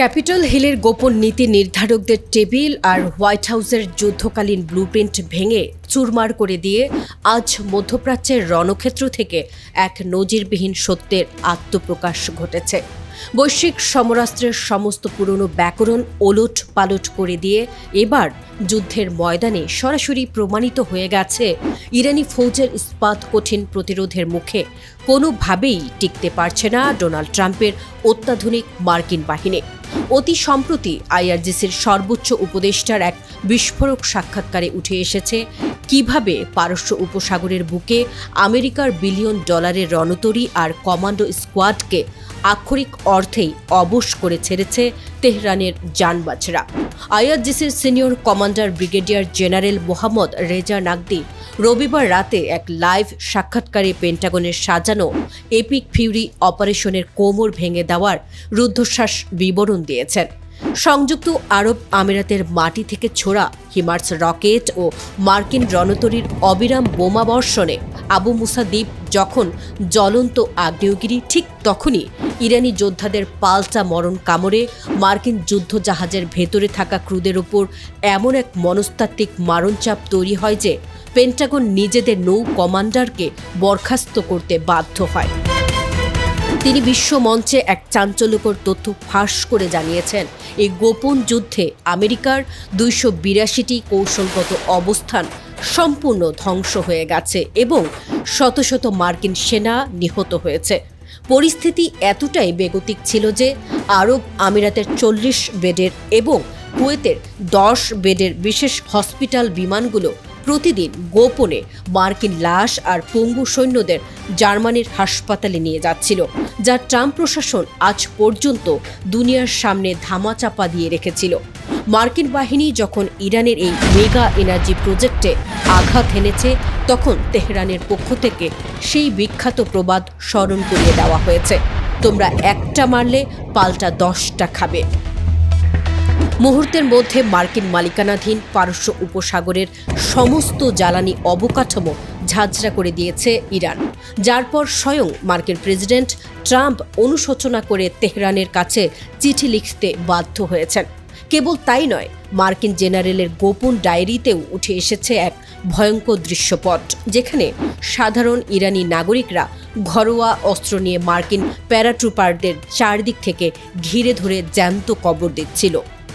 Capitol হিলের গোপন নীতি নির্ধারকদের টেবিল আর হোয়াইট হাউসের যুদ্ধকালীন ব্লুপ্রিন্ট ভেঙে চুরমার করে দিয়ে আজ মধ্যপ্রাচ্যের রণক্ষেত্র থেকে এক নজিরবিহীন সত্যের আত্মপ্রকাশ ঘটেছে। বৈশ্বিক সমরাস্ত্রের সমস্ত পুরনো ব্যাকরণ ওলট পালট করে দিয়ে এবার যুদ্ধের ময়দানে সরাসরি প্রমাণিত হয়ে গেছে ইরানি ফৌজের ইস্পাত কঠিন প্রতিরোধের মুখে কোনোভাবেই টিকতে পারছে না ডোনাল্ড ট্রাম্পের অত্যাধুনিক মার্কিন বাহিনী। অতি সম্প্রতি আইআরজিসির সর্বোচ্চ উপদেষ্টার এক বিস্ফোরক সাক্ষাৎকারে উঠে এসেছে কিভাবে পারস্য উপসাগরের বুকে আমেরিকার বিলিয়ন ডলারের রণতরী আর কমান্ডো স্কোয়াডকে আক্ষরিক অর্থেই অবশ করে ছেড়েছে তেহরানের জানবাজরা। আইআরজিসির senior commander brigadier general Mohammad Reza Naqdi রবিবার রাতে এক লাইভ সাক্ষাৎকারে পেন্টাগনের সাজানো এপিক ফিউরি অপারেশনের কোমর ভেঙে দেওয়ার রুদ্ধশ্বাস বিবরণ দিয়েছেন। সংযুক্ত আরব আমিরাতের মাটি থেকে ছোড়া হিমার্স রকেট ও মার্কিন রণতরীর অবিরাম বোমা বর্ষণে আবু মুসা দ্বীপ যখন জ্বলন্ত আগ্নেয়গিরি, ঠিক তখনই ইরানি যোদ্ধাদের পাল্টা মরণ কামড়ে মার্কিন যুদ্ধজাহাজের ভেতরে থাকা ক্রুদের উপর এমন এক মনস্তাত্ত্বিক মারণচাপ তৈরি হয় যে পেন্টাগন নিজেদের নৌ কমান্ডারকে বরখাস্ত করতে বাধ্য হয়। তিনি বিশ্ব মঞ্চে এক চাঞ্চল্যকর তথ্য ফাঁস করে জানিয়েছেন, এই গোপন যুদ্ধে আমেরিকার 282টি কৌশলগত অবস্থান সম্পূর্ণ ধ্বংস হয়ে গেছে এবং শত শত মার্কিন সেনা নিহত হয়েছে। পরিস্থিতি এতটাই বেগতিক ছিল যে আরব আমিরাতের 40 বেডের এবং কুয়েতের 10 বেডের বিশেষ হসপিটাল বিমানগুলো প্রতিদিন গোপনে মার্কিন লাশ আর পঙ্গু সৈন্যদের জার্মানির হাসপাতালে নিয়ে যাচ্ছিল, যা ট্রাম্প প্রশাসন আজ পর্যন্ত দুনিয়ার সামনে ধামাচাপা দিয়ে রেখেছিল। মার্কিন বাহিনী যখন ইরানের এই মেগা এনার্জি প্রজেক্টে আঘাত হেনেছে, তখন তেহরানের পক্ষ থেকে সেই বিখ্যাত প্রবাদ স্মরণ করিয়ে দেওয়া হয়েছে, তোমরা একটা মারলে পাল্টা 10টা খাবে। মুহূর্তের মধ্যে মার্কিন মালিকানাধীন পারস্য উপসাগরের সমস্ত জ্বালানি অবকাঠামো ঝাঁঝরা করে দিয়েছে ইরান, যার পর স্বয়ং মার্কিন প্রেসিডেন্ট ট্রাম্প অনুশোচনা করে তেহরানের কাছে চিঠি লিখতে বাধ্য হয়েছেন। কেবল তাই নয়, মার্কিন জেনারেলের গোপন ডায়েরিতেও উঠে এসেছে এক ভয়ঙ্কর দৃশ্যপট, যেখানে সাধারণ ইরানি নাগরিকরা ঘরোয়া অস্ত্র নিয়ে মার্কিন প্যারাট্রুপারদের চারদিক থেকে ঘিরে ধরে জ্যান্ত কবর দিচ্ছিল।